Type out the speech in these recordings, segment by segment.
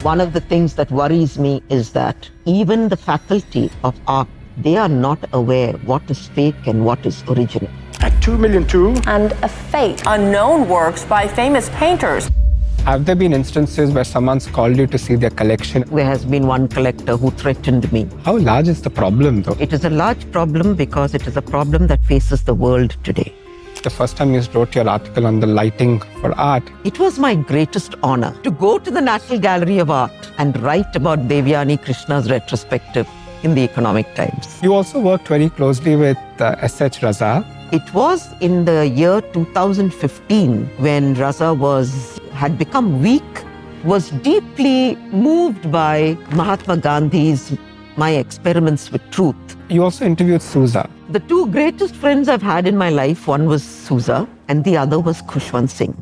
One of the things that worries me is that even the faculty of art, they are not aware what is fake and what is original. At 2,000,002. And a fake, unknown works by famous painters. Have there been instances where someone's called you to see their collection? There has been one collector who threatened me. How large is the problem, though? It is a large problem because it is a problem that faces the world today. The first time you wrote your article on the lighting for art, It was my greatest honor to go to the National Gallery of Art and write about Devyani Krishna's retrospective in the Economic Times. you also worked very closely with S.H. Raza. It was in the year 2015 when Raza had become weak, was deeply moved by Mahatma Gandhi's My Experiments with Truth. You also interviewed Souza. The two greatest friends I've had in my life, one was Souza and the other was Khushwant Singh.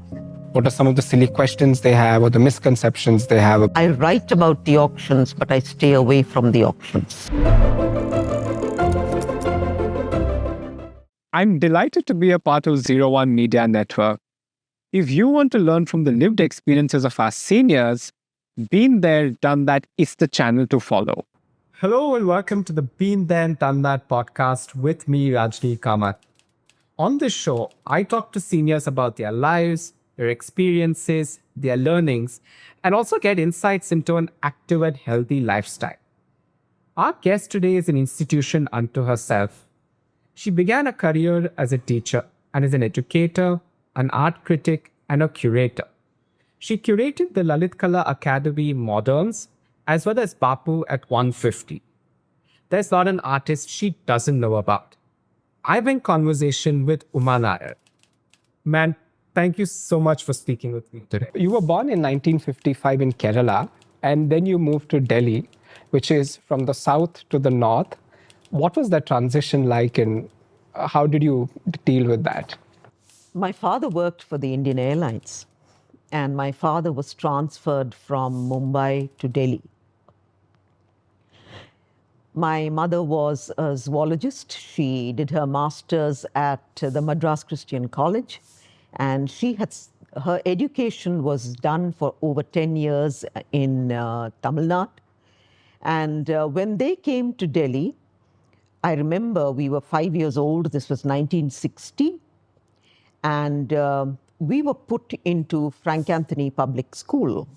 What are some of the silly questions they have or the misconceptions they have? I write about the auctions, but I stay away from the auctions. I'm delighted to be a part of 01 Media Network. If you want to learn from the lived experiences of our seniors, Been There, Done That is the channel to follow. Hello and welcome to the Been There Done That podcast with me, Rajneil Kamath. On this show, I talk to seniors about their lives, their experiences, their learnings, and also get insights into an active and healthy lifestyle. Our guest today is an institution unto herself. She began a career as a teacher and is an educator, an art critic, and a curator. She curated the Lalit Kala Academy Moderns as well as Bapu at 150. There's not an artist she doesn't know about. I'm in conversation with Uma Nair. Man, thank you so much for speaking with me today. You were born in 1955 in Kerala, and then you moved to Delhi, which is from the south to the north. What was that transition like, and how did you deal with that? My father worked for the Indian Airlines, and my father was transferred from Mumbai to Delhi. My mother was a zoologist. She did her master's at the Madras Christian College, and her education was done for over 10 years in Tamil Nadu. And when they came to Delhi, I remember we were 5 years old. This was 1960. And we were put into Frank Anthony Public School.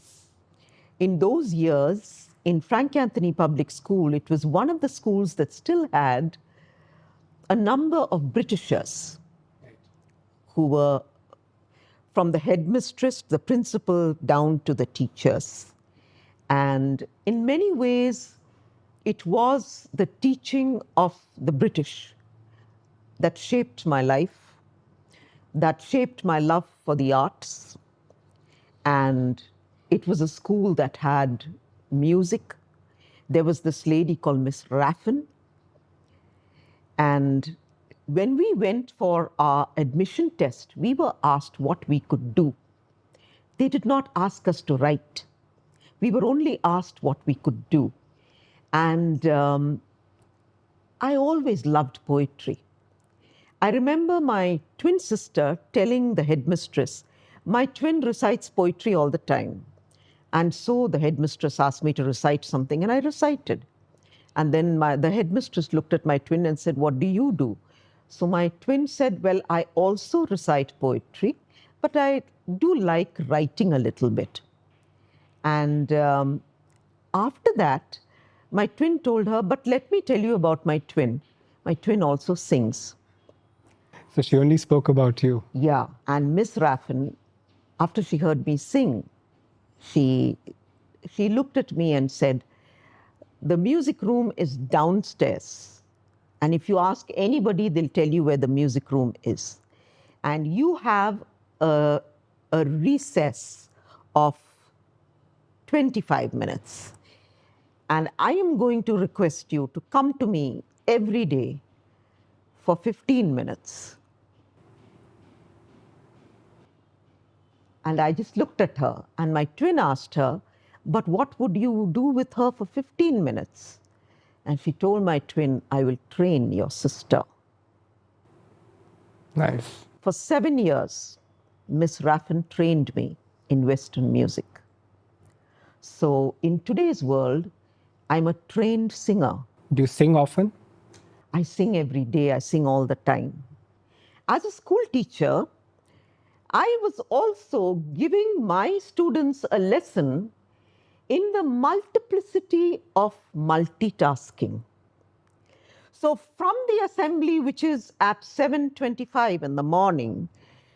In those years, in Frank Anthony Public School, it was one of the schools that still had a number of Britishers who were from the headmistress, the principal, down to the teachers. And in many ways, it was the teaching of the British that shaped my life, that shaped my love for the arts. And it was a school that had music. There was this lady called Miss Raffin. And when we went for our admission test, we were asked what we could do. They did not ask us to write. We were only asked what we could do. And I always loved poetry. I remember my twin sister telling the headmistress, my twin recites poetry all the time. And so the headmistress asked me to recite something, and I recited. And then the headmistress looked at my twin and said, what do you do? So my twin said, well, I also recite poetry, but I do like writing a little bit. And after that, my twin told her, but let me tell you about my twin. My twin also sings. So she only spoke about you. Yeah, and Miss Raffin, after she heard me sing, she looked at me and said, the music room is downstairs. And if you ask anybody, they'll tell you where the music room is. And you have a recess of 25 minutes. And I am going to request you to come to me every day for 15 minutes. And I just looked at her, and my twin asked her, but what would you do with her for 15 minutes? And she told my twin, I will train your sister. Nice. For 7 years, Miss Raffin trained me in Western music. So in today's world, I'm a trained singer. Do you sing often? I sing every day, I sing all the time. As a school teacher, I was also giving my students a lesson in the multiplicity of multitasking. So from the assembly, which is at 7:25 in the morning,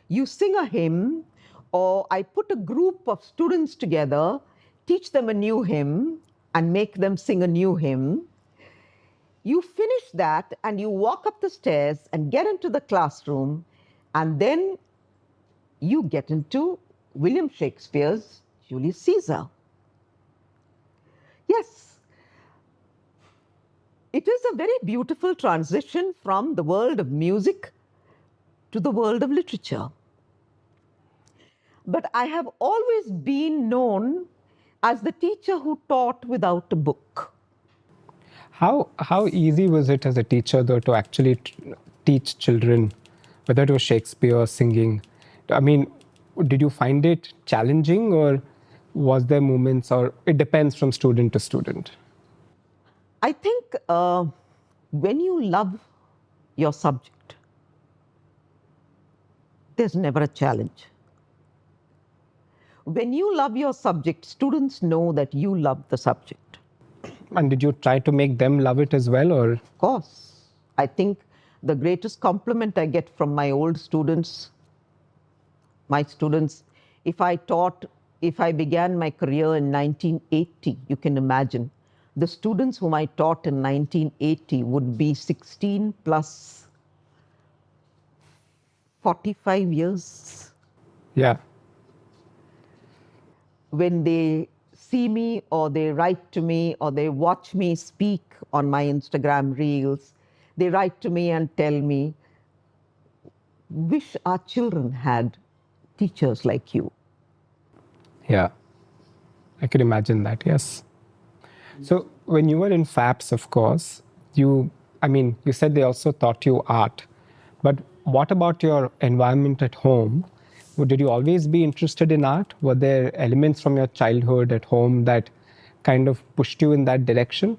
you sing a hymn, or I put a group of students together, teach them a new hymn, and make them sing a new hymn. You finish that and you walk up the stairs and get into the classroom, and then you get into William Shakespeare's Julius Caesar. Yes, it is a very beautiful transition from the world of music to the world of literature. But I have always been known as the teacher who taught without a book. How easy was it as a teacher, though, to actually teach children, whether it was Shakespeare or singing? I mean, did you find it challenging, or was there moments, or it depends from student to student? I think when you love your subject, there's never a challenge. When you love your subject, students know that you love the subject. And did you try to make them love it as well, or? Of course, I think the greatest compliment I get from my old students, if I began my career in 1980, you can imagine, the students whom I taught in 1980 would be 16 plus 45 years. Yeah. When they see me or they write to me or they watch me speak on my Instagram reels, they write to me and tell me, wish our children had teachers like you. Yeah. I could imagine that, yes. So when you were in FAPS, of course, you said they also taught you art. But what about your environment at home? Did you always be interested in art? Were there elements from your childhood at home that kind of pushed you in that direction?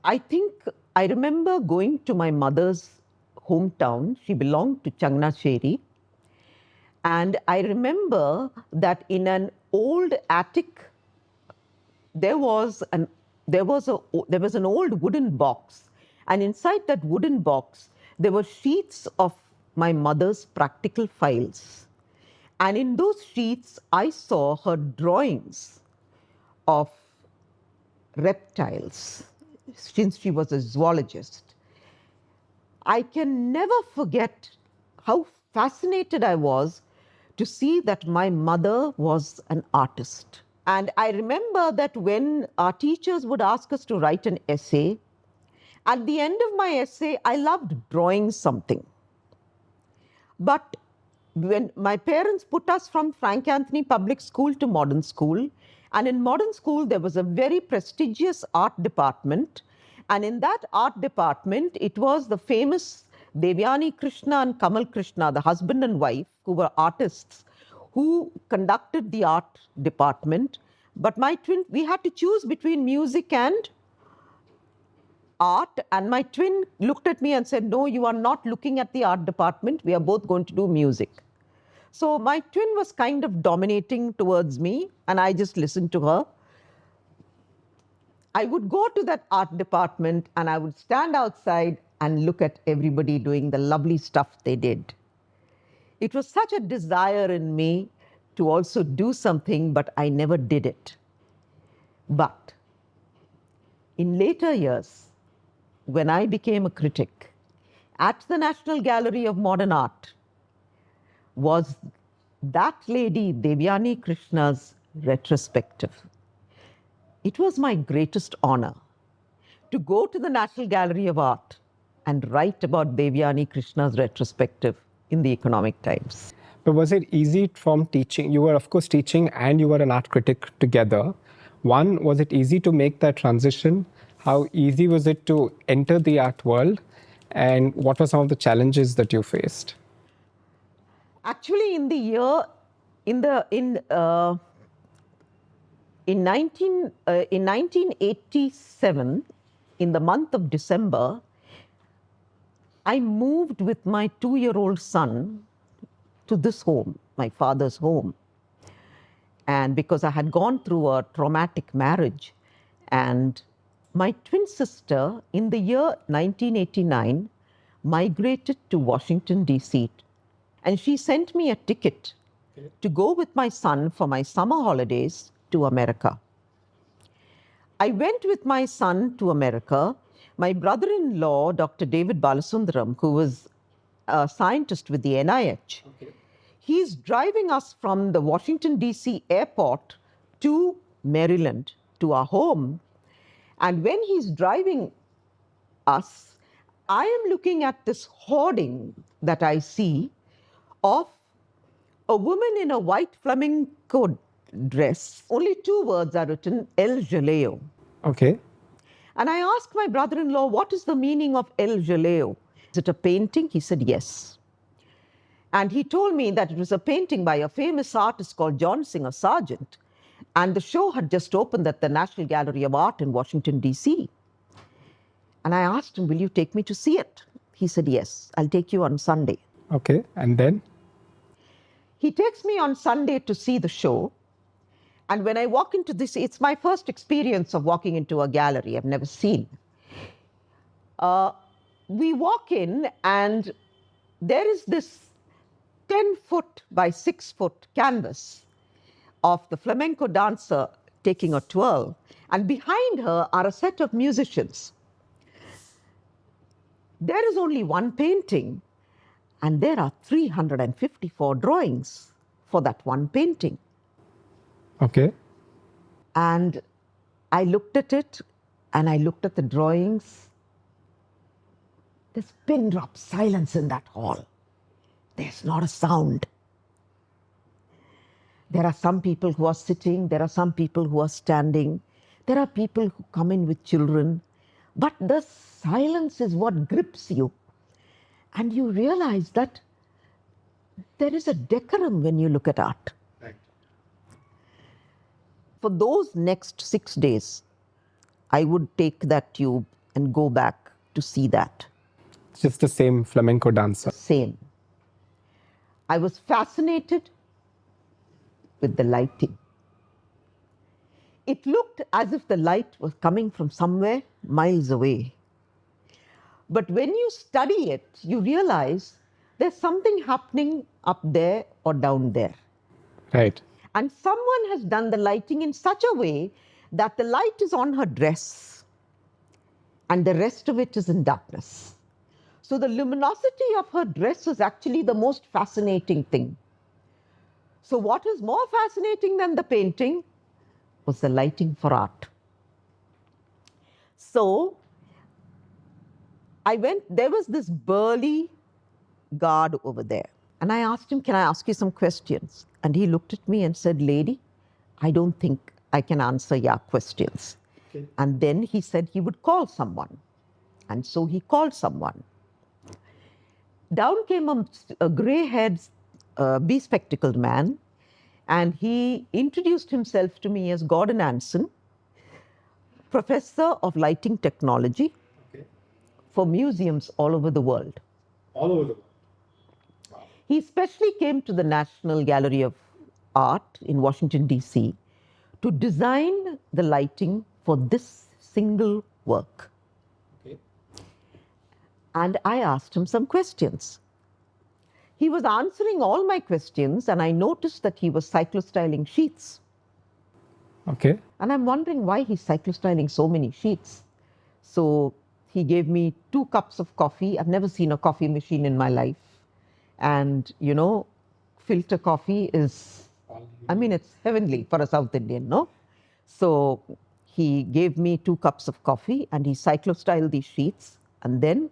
I think I remember going to my mother's hometown. She belonged to Changnasheri. And I remember that in an old attic, there was an old wooden box. And inside that wooden box, there were sheets of my mother's practical files. And in those sheets, I saw her drawings of reptiles, since she was a zoologist. I can never forget how fascinated I was to see that my mother was an artist. And I remember that when our teachers would ask us to write an essay, at the end of my essay, I loved drawing something. But when my parents put us from Frank Anthony Public School to modern school, and in modern school, there was a very prestigious art department. And in that art department, it was the famous Devyani Krishna and Kamal Krishna, the husband and wife, who were artists, who conducted the art department. But we had to choose between music and art, and my twin looked at me and said, no, you are not looking at the art department. We are both going to do music. So my twin was kind of dominating towards me, and I just listened to her. I would go to that art department and I would stand outside and look at everybody doing the lovely stuff they did. It was such a desire in me to also do something, but I never did it. But in later years, when I became a critic at the National Gallery of Modern Art, was that lady Devyani Krishna's retrospective. It was my greatest honor to go to the National Gallery of Art and write about Devyani Krishna's retrospective in the Economic Times. But was it easy from teaching? You were, of course, teaching and you were an art critic together. One, was it easy to make that transition? How easy was it to enter the art world? And what were some of the challenges that you faced? Actually, In 1987, in the month of December, I moved with my 2-year-old son to this home, my father's home. And because I had gone through a traumatic marriage, and my twin sister in the year 1989 migrated to Washington, D.C. And she sent me a ticket to go with my son for my summer holidays to America. I went with my son to America. My brother-in-law, Dr. David Balasundaram, who was a scientist with the NIH, he's driving us from the Washington, D.C. airport to Maryland, to our home. And when he's driving us, I am looking at this hoarding that I see of a woman in a white flamenco dress. Only 2 words are written, El Jaleo. Okay. And I asked my brother-in-law, what is the meaning of El Jaleo? Is it a painting? He said, yes. And he told me that it was a painting by a famous artist called John Singer Sargent. And the show had just opened at the National Gallery of Art in Washington, D.C. And I asked him, will you take me to see it? He said, yes, I'll take you on Sunday. Okay. And then? He takes me on Sunday to see the show. And when I walk into this, it's my first experience of walking into a gallery I've never seen. We walk in, and there is this 10-foot by 6-foot canvas of the flamenco dancer taking a twirl. And behind her are a set of musicians. There is only one painting, and there are 354 drawings for that one painting. Okay. And I looked at it, and I looked at the drawings. There's pin drop silence in that hall. There's not a sound. There are some people who are sitting, there are some people who are standing, there are people who come in with children, but the silence is what grips you. And you realize that there is a decorum when you look at art. Right. For those next 6 days, I would take that tube and go back to see that. It's just the same flamenco dancer. Same. I was fascinated with the lighting. It looked as if the light was coming from somewhere miles away. But when you study it, you realize there's something happening up there or down there. Right. And someone has done the lighting in such a way that the light is on her dress and the rest of it is in darkness. So the luminosity of her dress is actually the most fascinating thing. So what is more fascinating than the painting was the lighting for art. So I went, there was this burly guard over there. And I asked him, can I ask you some questions? And he looked at me and said, lady, I don't think I can answer your questions. Okay. And then he said he would call someone. And so he called someone. Down came a gray-haired, bespectacled man, and he introduced himself to me as Gordon Anson, professor of lighting technology for museums all over the world. All over the world. Wow. He especially came to the National Gallery of Art in Washington, D.C. to design the lighting for this single work. Okay. And I asked him some questions. He was answering all my questions, and I noticed that he was cyclostyling sheets. Okay. And I'm wondering why he's cyclostyling so many sheets. So he gave me 2 cups of coffee. I've never seen a coffee machine in my life. And, you know, filter coffee is, I mean, it's heavenly for a South Indian, no? So he gave me 2 cups of coffee, and he cyclostyled these sheets. And then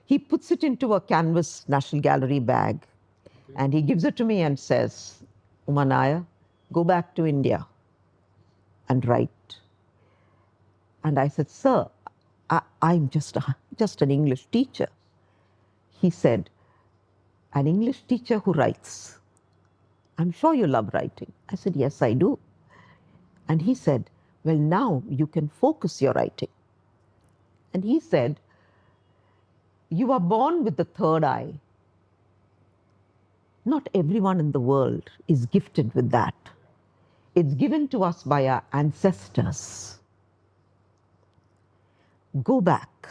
he puts it into a canvas National Gallery bag, and he gives it to me and says, Uma Nair, go back to India and write. And I said, sir, I'm just an English teacher. He said, an English teacher who writes. I'm sure you love writing. I said, yes, I do. And he said, well, now you can focus your writing. And he said, you are born with the third eye. Not everyone in the world is gifted with that. It's given to us by our ancestors. Go back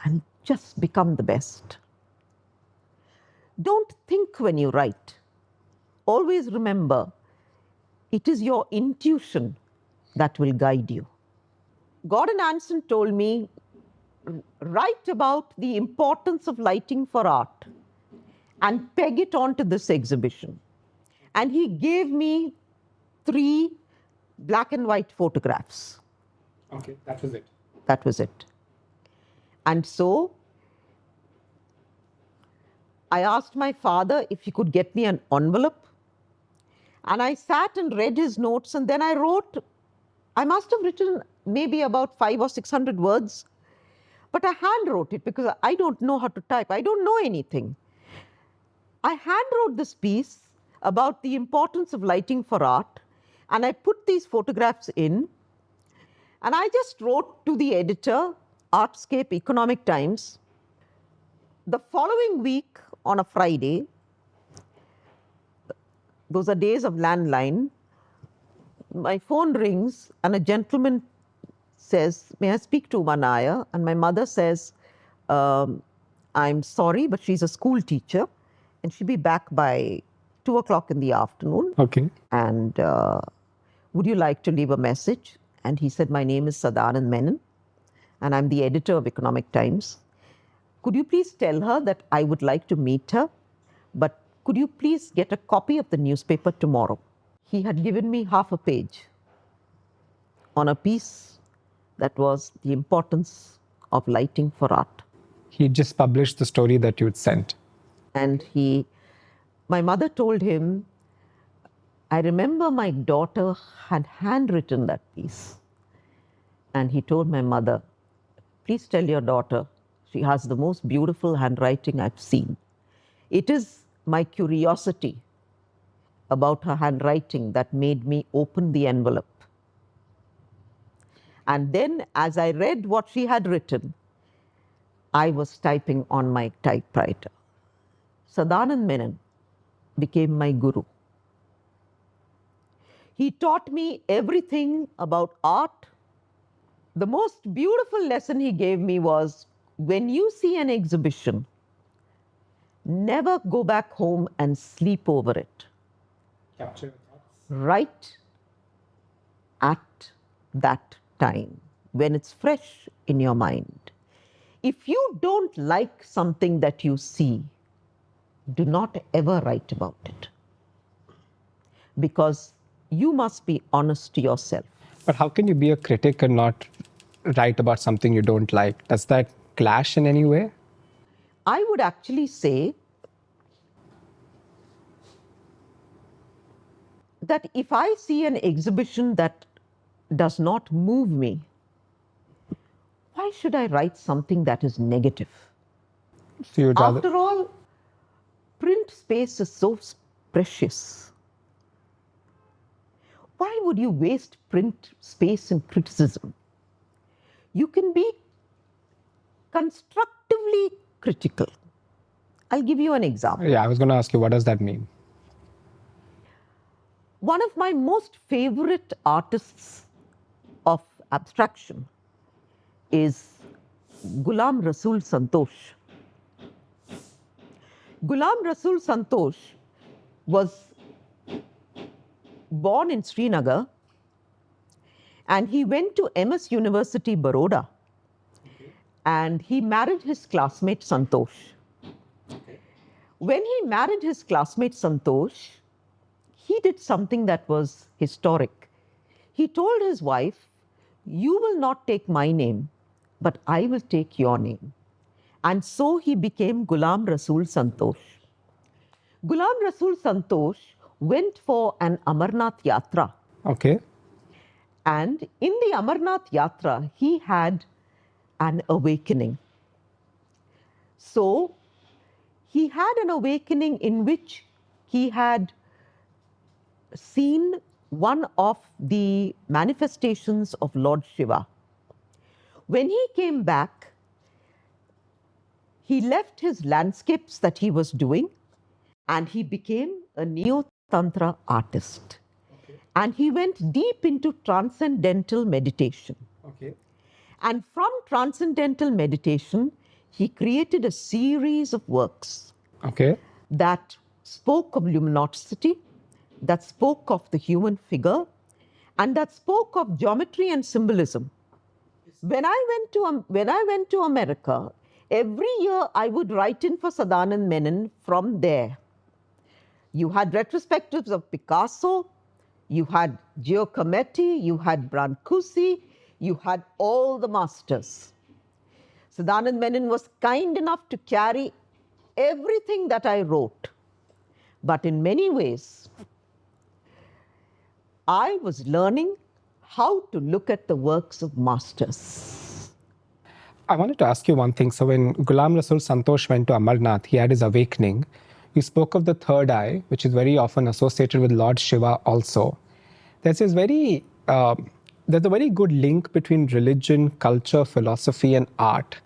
and just become the best. Don't think when you write. Always remember, it is your intuition that will guide you. Gordon Anson told me, write about the importance of lighting for art and peg it onto this exhibition. And he gave me 3 black and white photographs. Okay, that was it. That was it. And so I asked my father if he could get me an envelope. And I sat and read his notes, and then I wrote, I must have written maybe about 500 or 600 words, but I hand wrote it because I don't know how to type. I don't know anything. I hand wrote this piece about the importance of lighting for art, and I put these photographs in, and I just wrote to the editor, Artscape Economic Times. The following week on a Friday, those are days of landline, my phone rings and a gentleman says, may I speak to Uma Nair? And my mother says, I'm sorry, but she's a school teacher and she'll be back by 2 o'clock in the afternoon. Okay. And would you like to leave a message? And he said, my name is Sadanand Menon and I'm the editor of Economic Times. Could you please tell her that I would like to meet her, but could you please get a copy of the newspaper tomorrow? He had given me half a page on a piece that was the importance of lighting for art. He just published the story that you'd sent. And my mother told him, I remember my daughter had handwritten that piece. And he told my mother, please tell your daughter, she has the most beautiful handwriting I've seen. It is my curiosity about her handwriting that made me open the envelope. And then as I read what she had written, I was typing on my typewriter. Sadanand Menon became my guru. He taught me everything about art. The most beautiful lesson he gave me was, when you see an exhibition, never go back home and sleep over it. Capture your thoughts. Write at that time, when it's fresh in your mind. If you don't like something that you see, do not ever write about it. Because you must be honest to yourself. But how can you be a critic and not write about something you don't like? Does that clash in any way? I would actually say that if I see an exhibition that does not move me, why should I write something that is negative? So you'd rather... After all, print space is so precious. Why would you waste print space in criticism? You can be constructively critical. I'll give you an example. Yeah, I was going to ask you, what does that mean? One of my most favorite artists of abstraction is Ghulam Rasool Santosh. Ghulam Rasool Santosh was born in Srinagar and he went to MS University, Baroda, and he married his classmate Santosh. When he married his classmate Santosh, he did something that was historic. He told his wife, you will not take my name, but I will take your name. And so he became Ghulam Rasool Santosh. Ghulam Rasool Santosh went for an Amarnath Yatra. Okay. And in the Amarnath Yatra, he had an awakening. So he had an awakening in which he had seen one of the manifestations of Lord Shiva. When he came back, he left his landscapes that he was doing and he became a neo-tantra artist. And he went deep into transcendental meditation. And from transcendental meditation, he created a series of works that spoke of luminosity, that spoke of the human figure, and that spoke of geometry and symbolism. When I went to America, every year I would write in for Sadanand Menon from there. You had retrospectives of Picasso, you had Giacometti, you had Brancusi, you had all the masters. Sadanand Menon was kind enough to carry everything that I wrote. But in many ways, I was learning how to look at the works of masters. I wanted to ask you one thing. So when Ghulam Rasul Santosh went to Amarnath, he had his awakening. You spoke of the third eye, which is very often associated with Lord Shiva also. There's a very good link between religion, culture, philosophy, and art.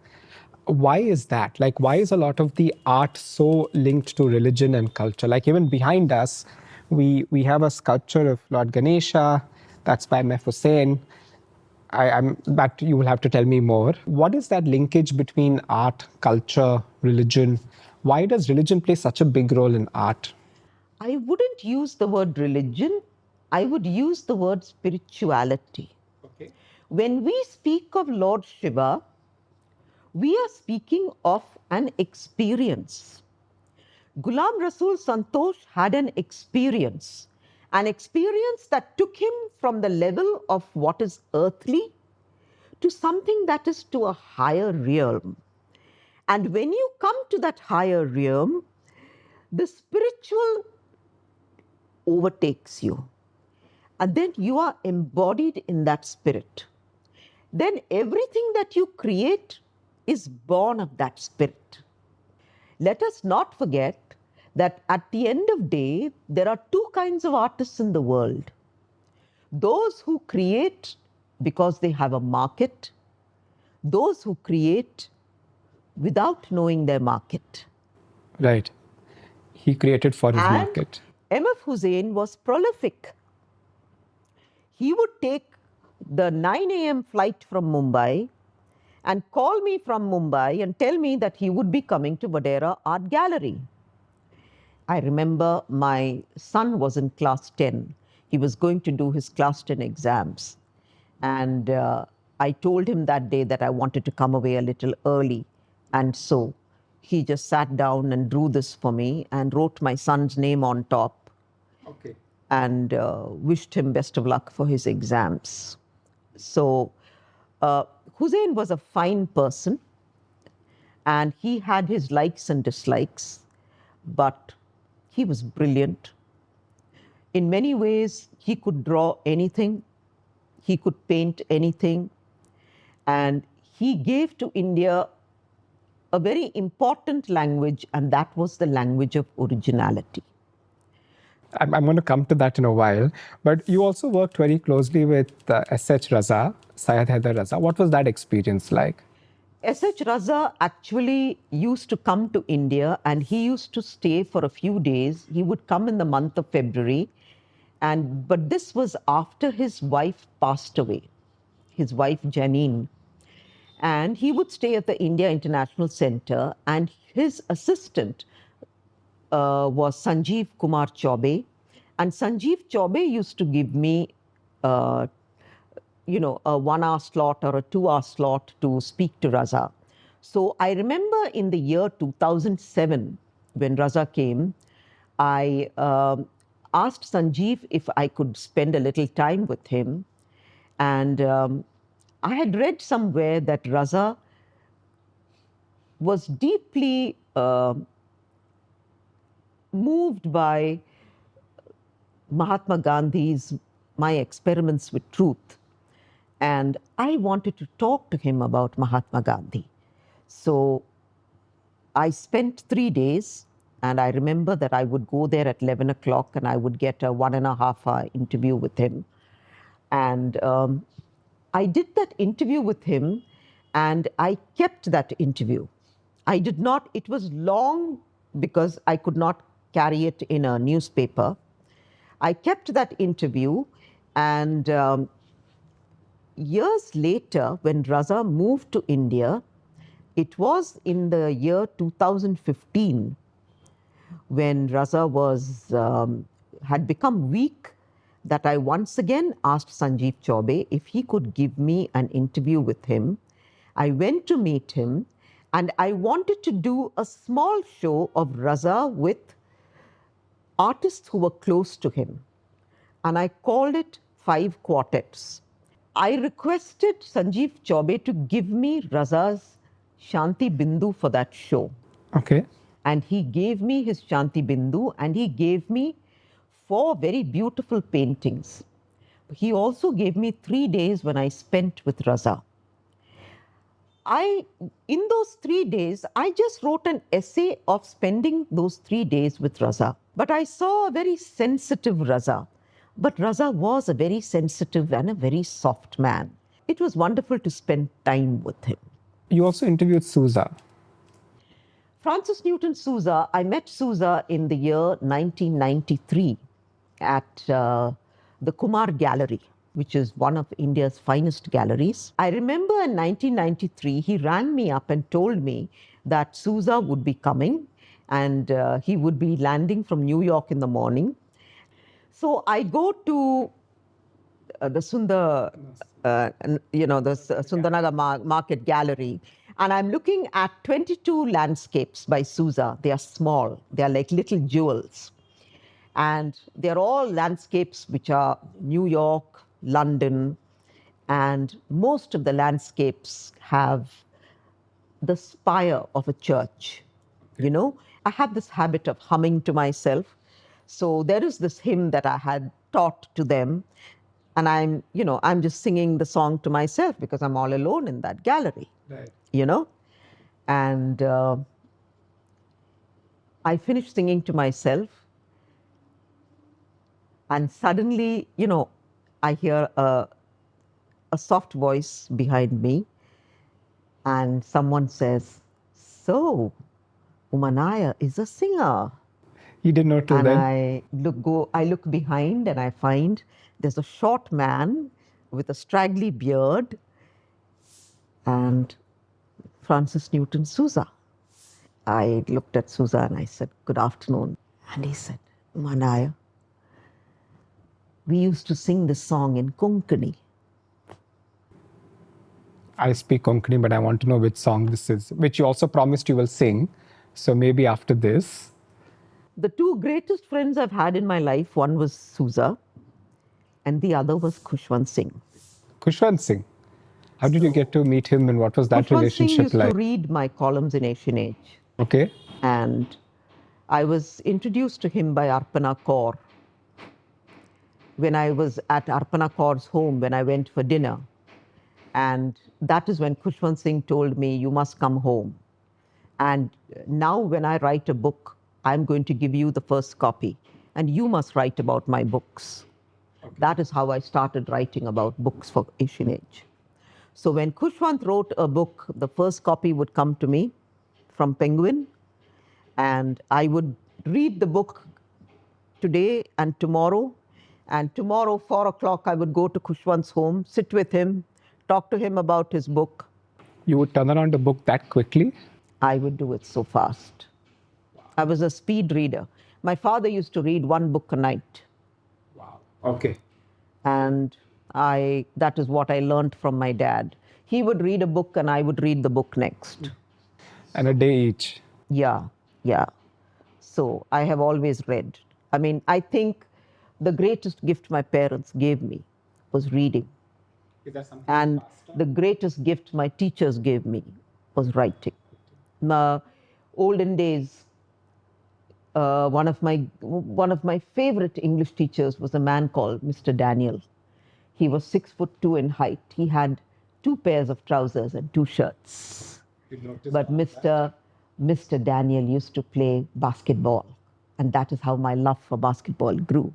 Why is that? Like, why is a lot of the art so linked to religion and culture? Like, even behind us, we have a sculpture of Lord Ganesha. That's by Husain. But you will have to tell me more. What is that linkage between art, culture, religion? Why does religion play such a big role in art? I wouldn't use the word religion. I would use the word spirituality. When we speak of Lord Shiva, we are speaking of an experience. Ghulam Rasul Santosh had an experience that took him from the level of what is earthly to something that is to a higher realm. And when you come to that higher realm, the spiritual overtakes you. And then you are embodied in that spirit. Then everything that you create is born of that spirit. Let us not forget that at the end of the day, there are two kinds of artists in the world. Those who create because they have a market, those who create without knowing their market. Right. He created for his market. M.F. Husain was prolific. He would take the 9 a.m. flight from Mumbai and call me from Mumbai and tell me that he would be coming to Vadera Art Gallery. I remember my son was in class 10. He was going to do his class 10 exams. And I told him that day that I wanted to come away a little early. And so he just sat down and drew this for me and wrote my son's name on top. And wished him best of luck for his exams. So Husain was a fine person and he had his likes and dislikes, but he was brilliant. In many ways, he could draw anything, he could paint anything, and he gave to India a very important language, and that was the language of originality. I'm going to come to that in a while. But you also worked very closely with S.H. Raza, Syed Haider Raza. What was that experience like? S.H. Raza actually used to come to India and he used to stay for a few days. He would come in the month of February. But this was after his wife passed away, his wife Janine. And he would stay at the India International Center and his assistant was Sanjeev Kumar Chaube. And Sanjeev Chaube used to give me, a 1 hour slot or a 2 hour slot to speak to Raza. So I remember in the year 2007, when Raza came, I asked Sanjeev if I could spend a little time with him. And I had read somewhere that Raza was deeply moved by Mahatma Gandhi's My Experiments with Truth. And I wanted to talk to him about Mahatma Gandhi. So I spent 3 days And I remember that I would go there at 11 o'clock and I would get a 1.5 hour interview with him. And I did that interview with him and I kept that interview. I did not, it was long because I could not carry it in a newspaper. I kept that interview, and years later, when Raza moved to India, it was in the year 2015 when Raza had become weak, that I once again asked Sanjeev Chaubey if he could give me an interview with him. I went to meet him and I wanted to do a small show of Raza with artists who were close to him. And I called it 5 Quartets. I requested Sanjeev Chaubey to give me Raza's Shanti Bindu for that show. Okay. And he gave me his Shanti Bindu and he gave me 4 very beautiful paintings. He also gave me 3 days when I spent with Raza. In those 3 days, I just wrote an essay of spending those 3 days with Raza. But I saw a very sensitive Raza. But Raza was a very sensitive and a very soft man. It was wonderful to spend time with him. You also interviewed Souza. Francis Newton Souza, I met Souza in the year 1993 at the Kumar Gallery, which is one of India's finest galleries. I remember in 1993, he rang me up and told me that Souza would be coming and he would be landing from New York in the morning. So I go to the Sundarnagar Market Gallery, and I'm looking at 22 landscapes by Souza. They are small. They are like little jewels. And they're all landscapes which are New York, London, and most of the landscapes have the spire of a church. You know, I have this habit of humming to myself. So there is this hymn that I had taught to them, and I'm just singing the song to myself because I'm all alone in that gallery. Right. You know, and I finished singing to myself, and suddenly, I hear a soft voice behind me, and someone says, "So, Uma Nair is a singer." You didn't know till And then? I look behind and I find there's a short man with a straggly beard and Francis Newton Souza. I looked at Souza and I said, "Good afternoon." And he said, "Uma Nair, we used to sing this song in Konkani." I speak Konkani, but I want to know which song this is, which you also promised you will sing. So maybe after this. The 2 greatest friends I've had in my life, one was Souza and the other was Khushwant Singh. Khushwant Singh. How did you get to meet him and what was that Khushwant Singh relationship used like? to read my columns in Asian Age. Okay. And I was introduced to him by Arpana Kaur when I was at Arpana Kaur's home when I went for dinner. And that is when Khushwant Singh told me, "You must come home. And now when I write a book, I'm going to give you the first copy. And you must write about my books." Okay. That is how I started writing about books for Asian Age. So when Khushwant wrote a book, the first copy would come to me from Penguin. And I would read the book today and tomorrow. And tomorrow, 4 o'clock, I would go to Khushwant's home, sit with him, talk to him about his book. You would turn around a book that quickly? I would do it so fast. I was a speed reader. My father used to read 1 book a night. Wow. Okay. And that is what I learned from my dad. He would read a book and I would read the book next. And a day each. Yeah. So I have always read. I mean, I think the greatest gift my parents gave me was reading. And the greatest gift my teachers gave me was writing. In the olden days, one of my favorite English teachers was a man called Mr. Daniel. He was 6'2" in height. He had 2 pairs of trousers and 2 shirts. But Mr. Mr. Daniel used to play basketball, and that is how my love for basketball grew.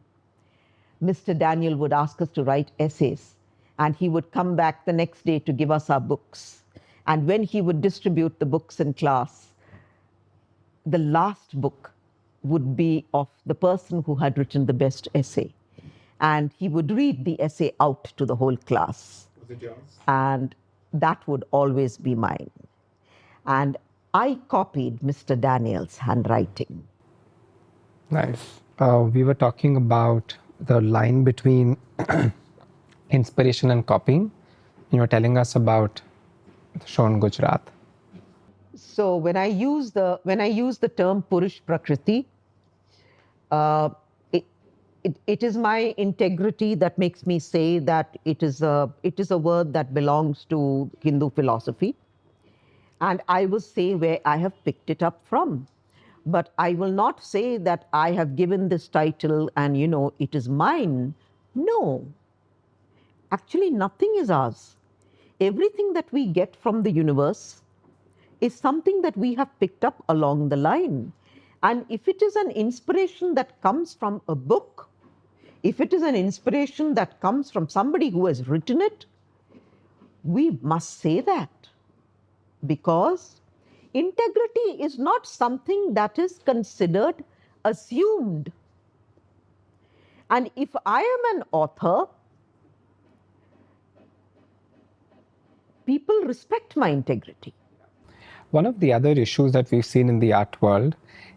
Mr. Daniel would ask us to write essays, and he would come back the next day to give us our books. And when he would distribute the books in class, the last book would be of the person who had written the best essay. And he would read the essay out to the whole class. Was it yours? And that would always be mine. And I copied Mr. Daniel's handwriting. Nice. We were talking about the line between inspiration and copying. You were telling us about the show in Gujarat. So when I use the term Purush Prakriti, it is my integrity that makes me say that it is a word that belongs to Hindu philosophy. And I will say where I have picked it up from. But I will not say that I have given this title and, it is mine. No. Actually, nothing is ours. Everything that we get from the universe is something that we have picked up along the line. And if it is an inspiration that comes from a book, if it is an inspiration that comes from somebody who has written it, we must say that. Because integrity is not something that is considered assumed. And if I am an author, people respect my integrity. One of the other issues that we've seen in the art world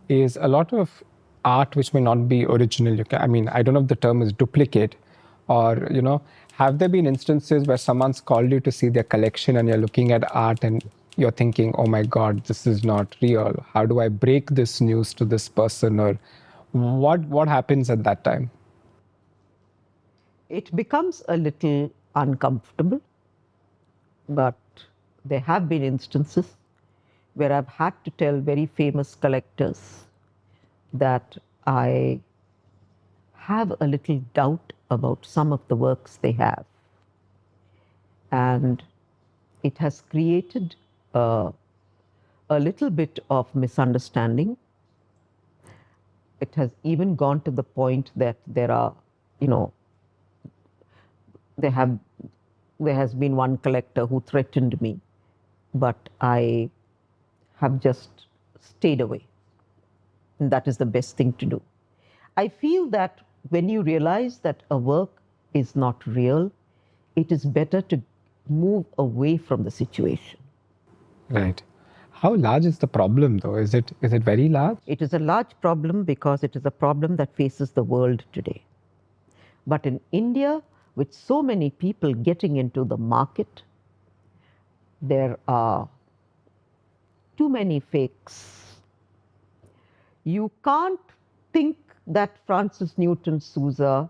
is a lot of art which may not be original. I don't know if the term is duplicate or, have there been instances where someone's called you to see their collection and you're looking at art and you're thinking, oh my God, this is not real. How do I break this news to this person? Or what happens at that time? It becomes a little uncomfortable, but there have been instances where I've had to tell very famous collectors that I have a little doubt about some of the works they have. And it has created a little bit of misunderstanding. It has even gone to the point that there has been one collector who threatened me, but I have just stayed away. And that is the best thing to do. I feel that when you realize that a work is not real, it is better to move away from the situation. Right. How large is the problem though? Is it very large? It is a large problem because it is a problem that faces the world today. But in India, with so many people getting into the market, there are too many fakes. You can't think that Francis Newton Souza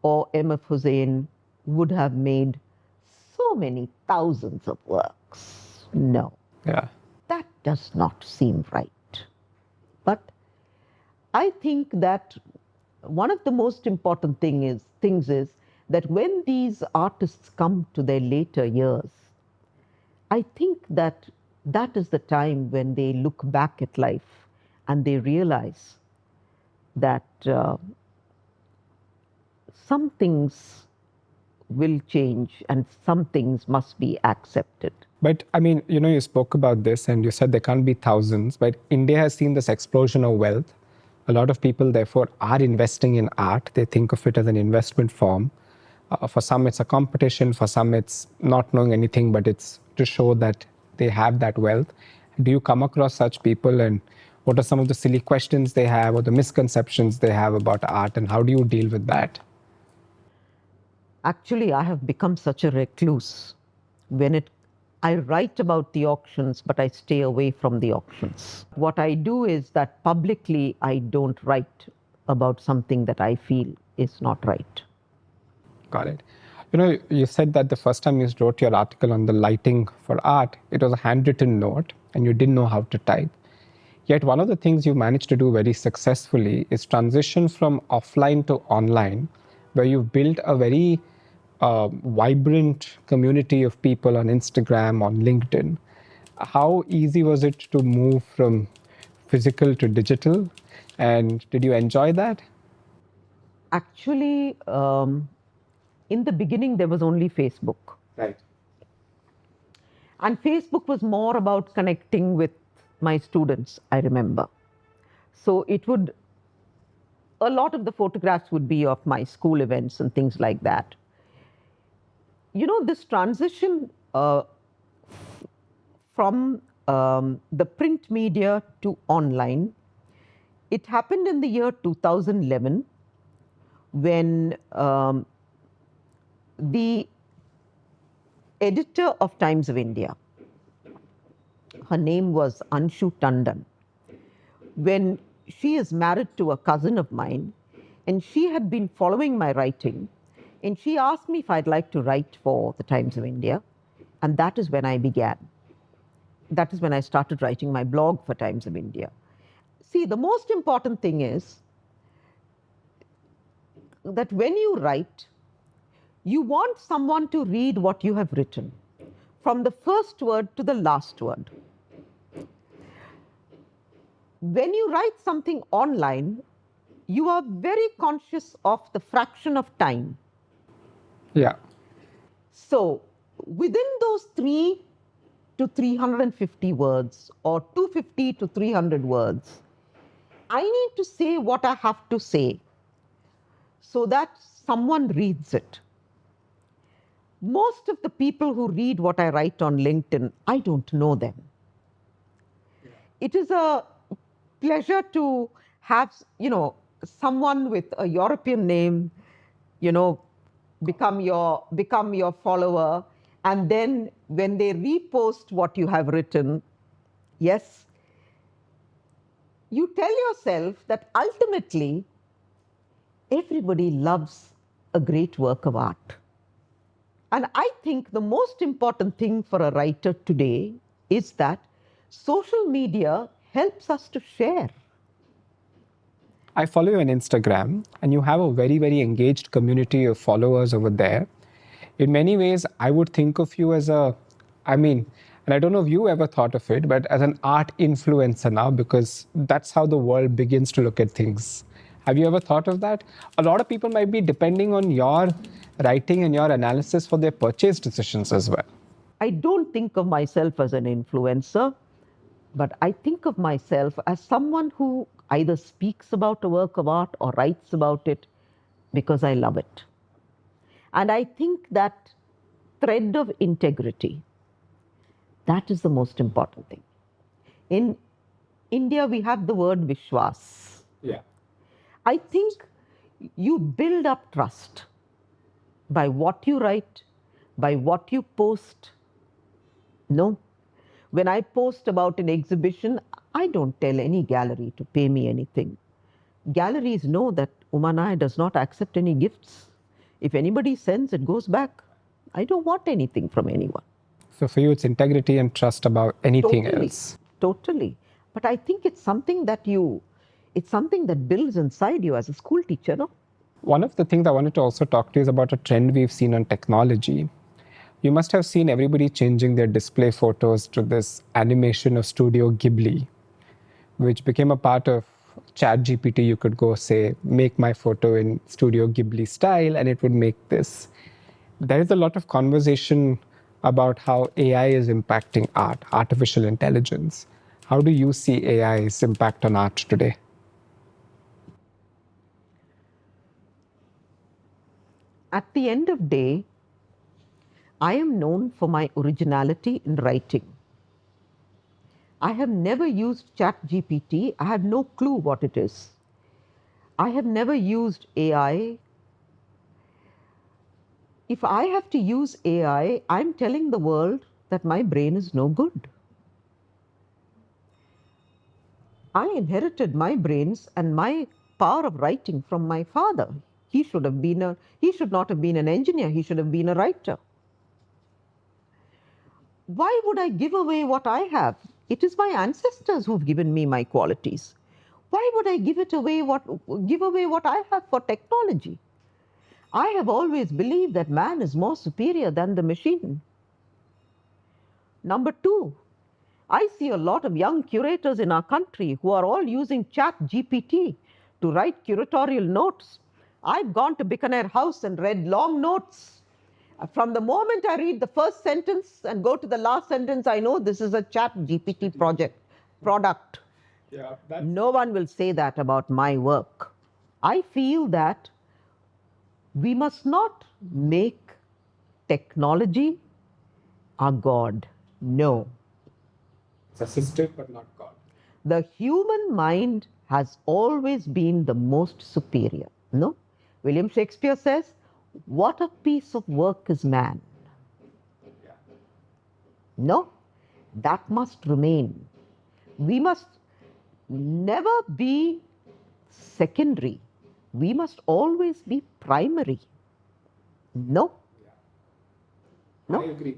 or M.F. Husain would have made so many thousands of works. No. Yeah. That does not seem right. But I think that one of the most important things is that when these artists come to their later years, I think that is the time when they look back at life and they realize that some things will change and some things must be accepted. But you spoke about this and you said there can't be thousands, but India has seen this explosion of wealth. A lot of people, therefore, are investing in art. They think of it as an investment form. For some, it's a competition. For some, it's not knowing anything, but it's to show that they have that wealth. Do you come across such people, and what are some of the silly questions they have or the misconceptions they have about art, and how do you deal with that? Actually, I have become such a recluse. I write about the auctions, but I stay away from the auctions. What I do is that publicly, I don't write about something that I feel is not right. Got it. You said that the first time you wrote your article on the lighting for art, it was a handwritten note and you didn't know how to type. Yet one of the things you managed to do very successfully is transition from offline to online, where you've built a very vibrant community of people on Instagram, on LinkedIn. How easy was it to move from physical to digital? And did you enjoy that? Actually, in the beginning, there was only Facebook. Right. And Facebook was more about connecting with my students, I remember. So a lot of the photographs would be of my school events and things like that. This transition from the print media to online, it happened in the year 2011 when the editor of Times of India, her name was Anshu Tandon, when she is married to a cousin of mine, and she had been following my writing, and she asked me if I'd like to write for the Times of India, and that is when I began. That is when I started writing my blog for Times of India. See, the most important thing is that when you write, you want someone to read what you have written, from the first word to the last word. When you write something online, you are very conscious of the fraction of time. Yeah. So within those 3 to 350 words or 250 to 300 words, I need to say what I have to say so that someone reads it. Most of the people who read what I write on LinkedIn, I don't know them. It is a pleasure to have, someone with a European name, become your follower. And then when they repost what you have written, yes, you tell yourself that ultimately everybody loves a great work of art. And I think the most important thing for a writer today is that social media helps us to share. I follow you on Instagram, and you have a very, very engaged community of followers over there. In many ways, I would think of you as and I don't know if you ever thought of it, but as an art influencer now, because that's how the world begins to look at things. Have you ever thought of that? A lot of people might be depending on your writing and your analysis for their purchase decisions as well. I don't think of myself as an influencer, but I think of myself as someone who either speaks about a work of art or writes about it because I love it. And I think that thread of integrity, that is the most important thing. In India, we have the word Vishwas. Yeah. I think you build up trust by what you write, by what you post. No. When I post about an exhibition, I don't tell any gallery to pay me anything. Galleries know that Uma Nair does not accept any gifts. If anybody sends, it goes back. I don't want anything from anyone. So for you, it's integrity and trust about anything else. Totally. But I think it's something that builds inside you as a school teacher, no? One of the things I wanted to also talk to you is about a trend we've seen on technology. You must have seen everybody changing their display photos to this animation of Studio Ghibli, which became a part of ChatGPT. You could go say, make my photo in Studio Ghibli style, and it would make this. There is a lot of conversation about how AI is impacting art, artificial intelligence. How do you see AI's impact on art today? At the end of the day, I am known for my originality in writing. I have never used ChatGPT. I have no clue what it is. I have never used AI. If I have to use AI, I'm telling the world that my brain is no good. I inherited my brains and my power of writing from my father. He should not have been an engineer. He should have been a writer. Why would I give away what I have? It is my ancestors who've given me my qualities. Why would I give away what I have for technology? I have always believed that man is more superior than the machine. Number two, I see a lot of young curators in our country who are all using Chat GPT to write curatorial notes. I've gone to Bikaner House and read long notes. From the moment I read the first sentence and go to the last sentence, I know this is a Chat GPT product. No one will say that about my work. I feel that we must not make technology our God. No. It's assistive, but not God. The human mind has always been the most superior. No? William Shakespeare says, what a piece of work is man. No? That must remain. We must never be secondary. We must always be primary. No? No? I agree.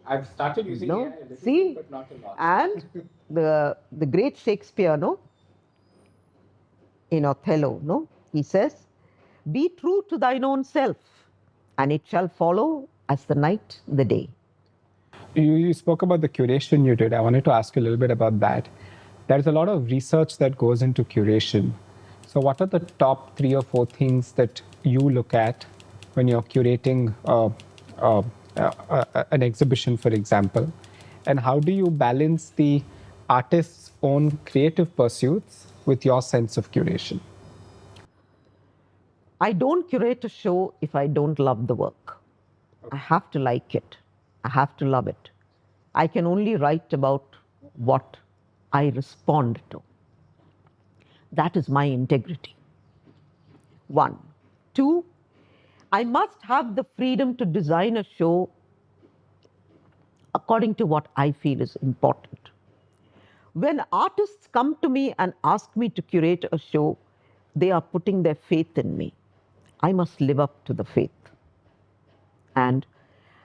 I've started using No? AI a little See? bit, but not a lot. And the great Shakespeare, no? In Othello, no? He says, be true to thine own self, and it shall follow as the night the day. You spoke about the curation you did. I wanted to ask you a little bit about that. There's a lot of research that goes into curation. So, what are the top 3 or 4 things that you look at when you're curating an exhibition, for example? And how do you balance the artist's own creative pursuits with your sense of curation? I don't curate a show if I don't love the work. I have to like it. I have to love it. I can only write about what I respond to. That is my integrity. 1. 2, I must have the freedom to design a show according to what I feel is important. When artists come to me and ask me to curate a show, they are putting their faith in me. I must live up to the faith. And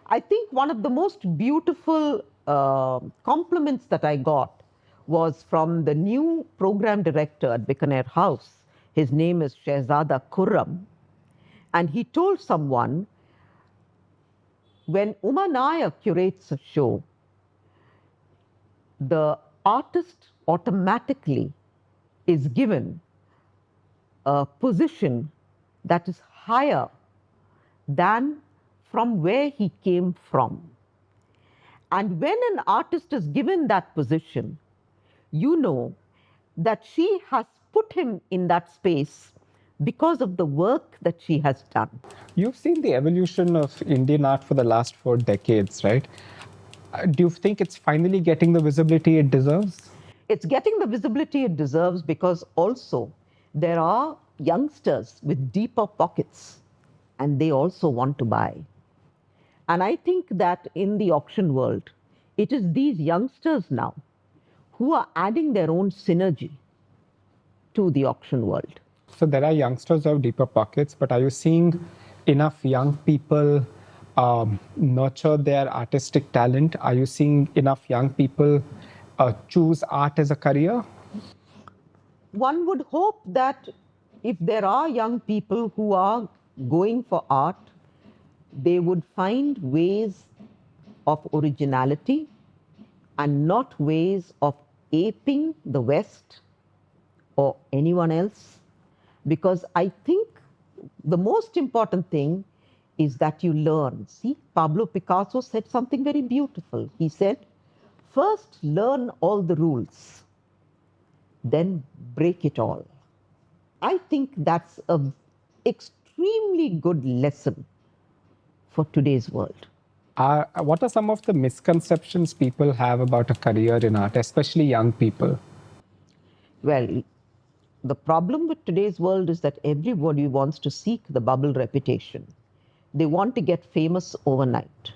I think one of the most beautiful compliments that I got was from the new program director at Bikaner House. His name is Shehzada Khurram. And he told someone, when Uma Nair curates a show, the artist automatically is given a position that is higher than from where he came from. And when an artist is given that position, you know that she has put him in that space because of the work that she has done. You've seen the evolution of Indian art for the last 4 decades, right? Do you think it's finally getting the visibility it deserves? It's getting the visibility it deserves because also there are youngsters with deeper pockets and they also want to buy. And I think that in the auction world, it is these youngsters now who are adding their own synergy to the auction world. So there are youngsters who have deeper pockets, but are you seeing enough young people nurture their artistic talent? Are you seeing enough young people choose art as a career? One would hope that if there are young people who are going for art, they would find ways of originality and not ways of aping the West or anyone else. Because I think the most important thing is that you learn. See, Pablo Picasso said something very beautiful. He said, first learn all the rules, then break it all. I think that's an extremely good lesson for today's world. What are some of the misconceptions people have about a career in art, especially young people? Well, the problem with today's world is that everybody wants to seek the bubble reputation. They want to get famous overnight.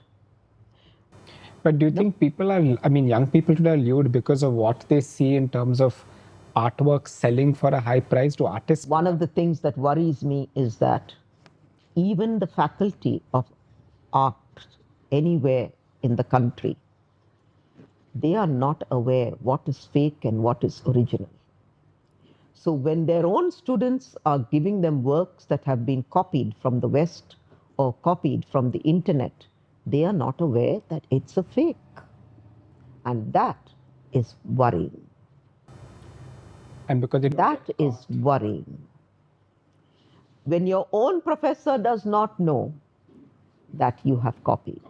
But do you think young people today are lured because of what they see in terms of artwork selling for a high price to artists? One of the things that worries me is that even the faculty of art anywhere in the country, they are not aware what is fake and what is original. So when their own students are giving them works that have been copied from the West or copied from the internet, they are not aware that it's a fake. And that is worrying. And because it That is worrying. When your own professor does not know that you have copied.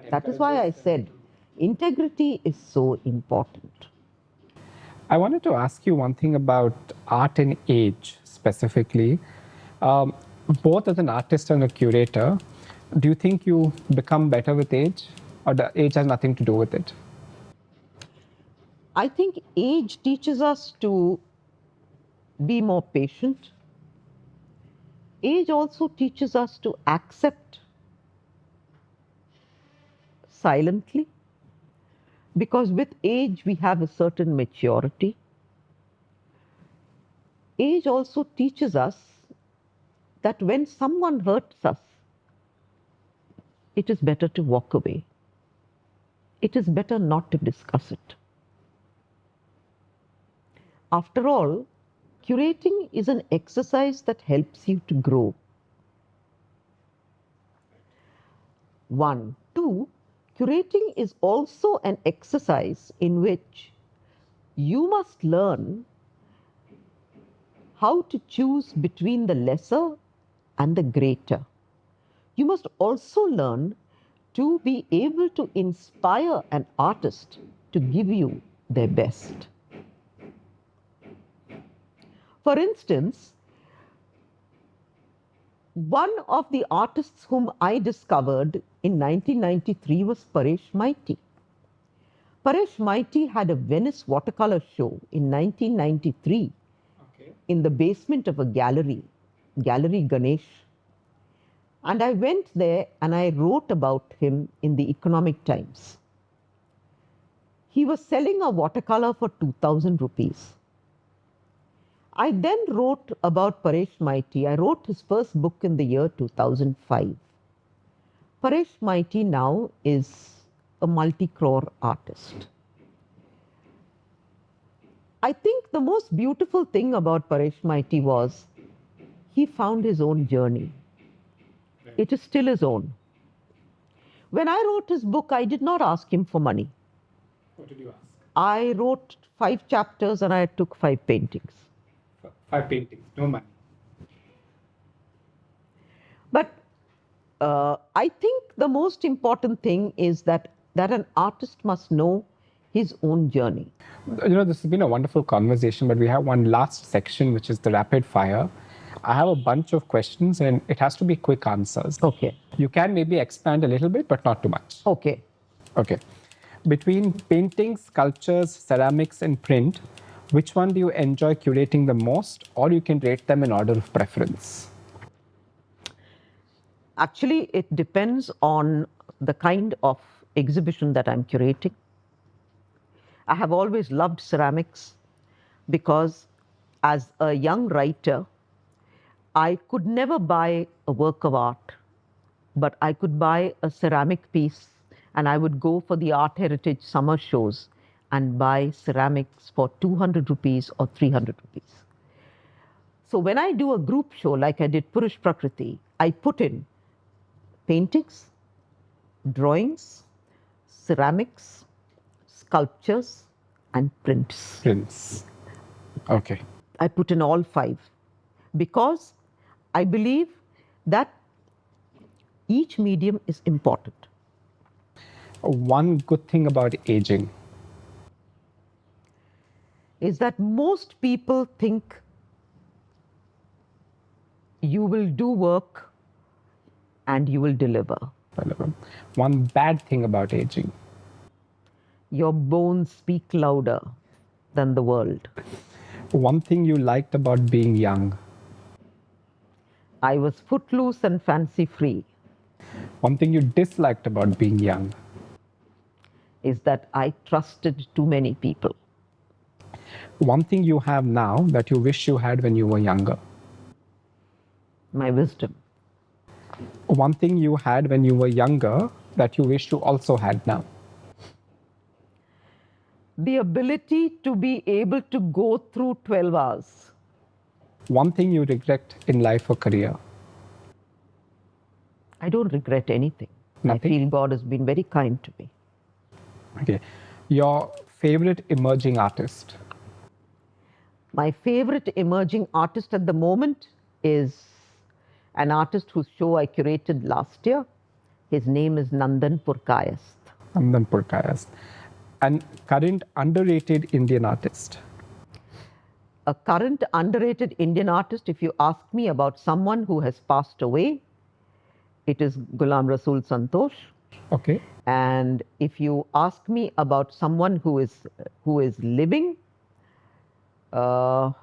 That is why I said integrity is so important. I wanted to ask you one thing about art and age specifically. Um, Both as an artist and a curator, do you think you become better with age, or the age has nothing to do with it? I think age teaches us to be more patient. Age also teaches us to accept silently, because with age we have a certain maturity. Age also teaches us that when someone hurts us, it is better to walk away. It is better not to discuss it. After all, curating is an exercise that helps you to grow. One. Two, curating is also an exercise in which you must learn how to choose between the lesser and the greater. You must also learn to be able to inspire an artist to give you their best. For instance, one of the artists whom I discovered in 1993 was Paresh Maiti. Paresh Maiti had a Venice watercolor show in 1993 in the basement of a gallery, Gallery Ganesh. And I went there and I wrote about him in the Economic Times. He was selling a watercolor for 2,000 rupees. I then wrote about Paresh Maiti. I wrote his first book in the year 2005. Paresh Maiti now is a multi-crore artist. I think the most beautiful thing about Paresh Maiti was he found his own journey. It is still his own. When I wrote his book, I did not ask him for money. What did you ask? I wrote 5 chapters and I took 5 paintings. 5 paintings, no money. But I think the most important thing is that an artist must know his own journey. This has been a wonderful conversation, but we have one last section, which is the rapid fire. I have a bunch of questions and it has to be quick answers. Okay. You can maybe expand a little bit, but not too much. Okay. Okay. Between paintings, sculptures, ceramics, and print, which one do you enjoy curating the most, or you can rate them in order of preference? Actually, it depends on the kind of exhibition that I'm curating. I have always loved ceramics because as a young writer, I could never buy a work of art, but I could buy a ceramic piece and I would go for the art heritage summer shows and buy ceramics for 200 rupees or 300 rupees. So when I do a group show like I did Purush Prakriti, I put in paintings, drawings, ceramics, sculptures, and prints. Prints. Okay. I put in all 5 because I believe that each medium is important. One good thing about aging is that most people think you will do work and you will deliver. One bad thing about aging. Your bones speak louder than the world. One thing you liked about being young. I was footloose and fancy free. One thing you disliked about being young. Is that I trusted too many people. One thing you have now that you wish you had when you were younger. My wisdom. One thing you had when you were younger that you wish you also had now. The ability to be able to go through 12 hours. One thing you regret in life or career. I don't regret anything. Nothing? I feel God has been very kind to me. Okay. Your favorite emerging artist? My favorite emerging artist at the moment is an artist whose show I curated last year. His name is Nandan Purkayast. Nandan Purkayas. And current underrated Indian artist? A current underrated Indian artist, if you ask me about someone who has passed away, it is Ghulam Rasool Santosh. Okay. And if you ask me about someone who is living, I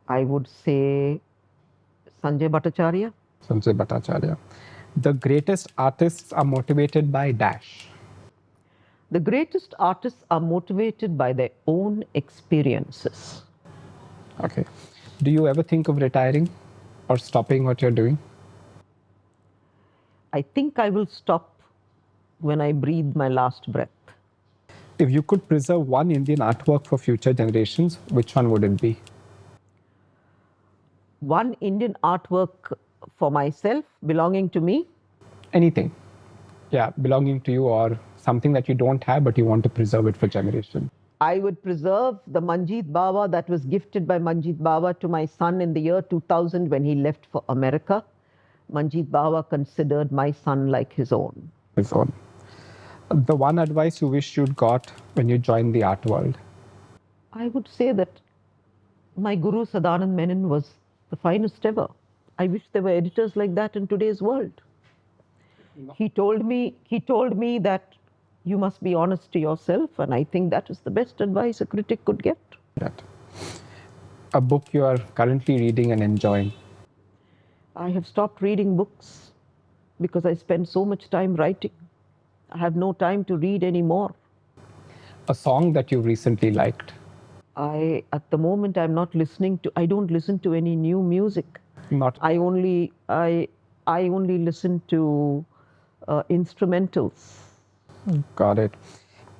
would say Sanjay Bhattacharya. Sanjay Bhattacharya. The greatest artists are motivated by dash. The greatest artists are motivated by their own experiences. Okay. Do you ever think of retiring or stopping what you're doing? I think I will stop when I breathe my last breath. If you could preserve one Indian artwork for future generations, which one would it be? One Indian artwork for myself, belonging to me. Anything. Yeah, belonging to you or something that you don't have but you want to preserve it for generations. I would preserve the Manjeet Bawa that was gifted by Manjeet Bawa to my son in the year 2000 when he left for America. Manjeet Bawa considered my son like his own. His own. The one advice you wish you'd got when you joined the art world? I would say that my guru Sadanand Menon was the finest ever. I wish there were editors like that in today's world. He told me that you must be honest to yourself, and I think that is the best advice a critic could get. That. A book you are currently reading and enjoying? I have stopped reading books because I spend so much time writing. I have no time to read anymore. A song that you recently liked? At the moment, I don't listen to any new music. Not. I only listen to instrumentals. Got it.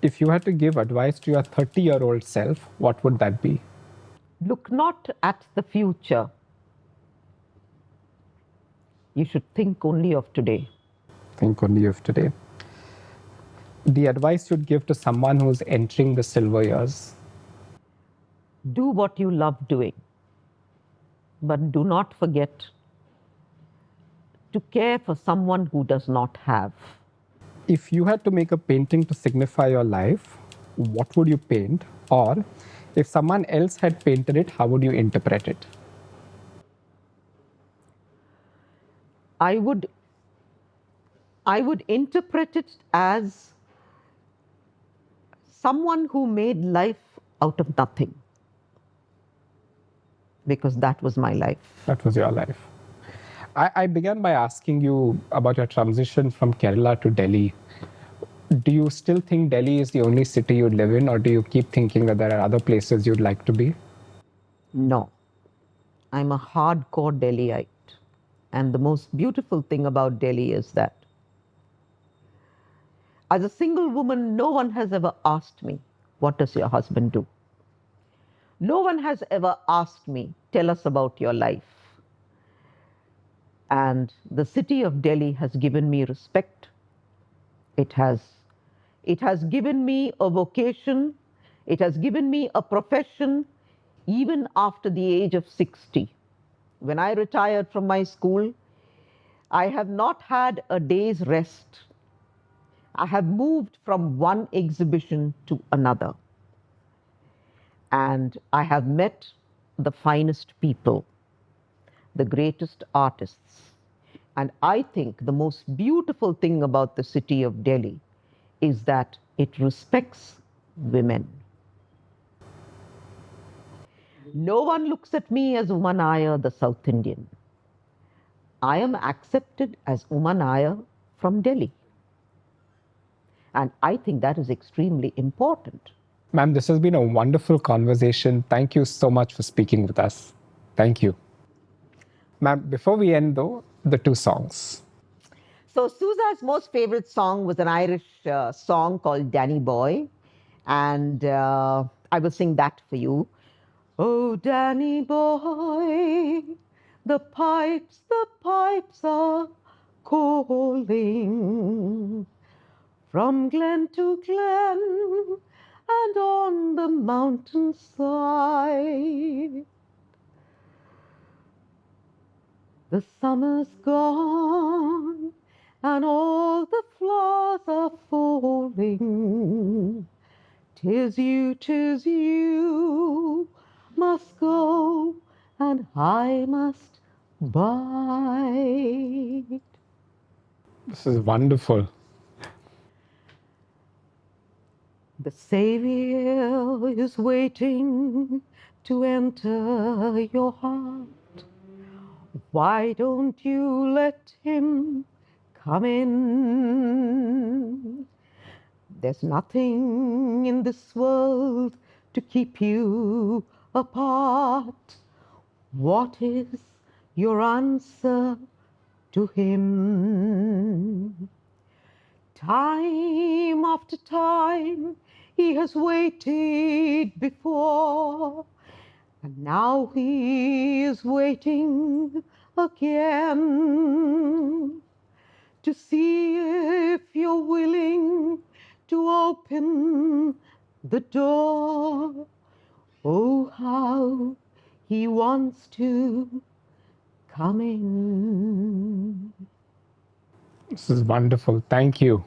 If you had to give advice to your 30-year-old self, what would that be? Look not at the future. You should think only of today. Think only of today. The advice you'd give to someone who's entering the silver years? Do what you love doing, but do not forget to care for someone who does not have. If you had to make a painting to signify your life, what would you paint? Or if someone else had painted it, how would you interpret it? I would interpret it as someone who made life out of nothing, because that was my life. That was your life. I began by asking you about your transition from Kerala to Delhi. Do you still think Delhi is the only city you'd live in, or do you keep thinking that there are other places you'd like to be? No, I'm a hardcore Delhiite. And the most beautiful thing about Delhi is that as a single woman, no one has ever asked me, what does your husband do? No one has ever asked me, tell us about your life. And the city of Delhi has given me respect. It has given me a vocation. It has given me a profession even after the age of 60. When I retired from my school, I have not had a day's rest. I have moved from one exhibition to another. And I have met the finest people, the greatest artists. And I think the most beautiful thing about the city of Delhi is that it respects women. No one looks at me as Uma Nair, the South Indian. I am accepted as Uma Nair from Delhi. And I think that is extremely important. Ma'am, this has been a wonderful conversation. Thank you so much for speaking with us. Thank you. Ma'am, before we end though, the two songs. So Souza's most favorite song was an Irish song called Danny Boy. And I will sing that for you. Oh, Danny Boy, the pipes are calling from glen to glen and on the mountainside. The summer's gone and all the flowers are falling. 'Tis you must go and I must bide. This is wonderful. The Savior is waiting to enter your heart. Why don't you let him come in? There's nothing in this world to keep you apart. What is your answer to him? Time after time he has waited before, and now he is waiting again to see if you're willing to open the door. Oh, how he wants to come in. This is wonderful. Thank you.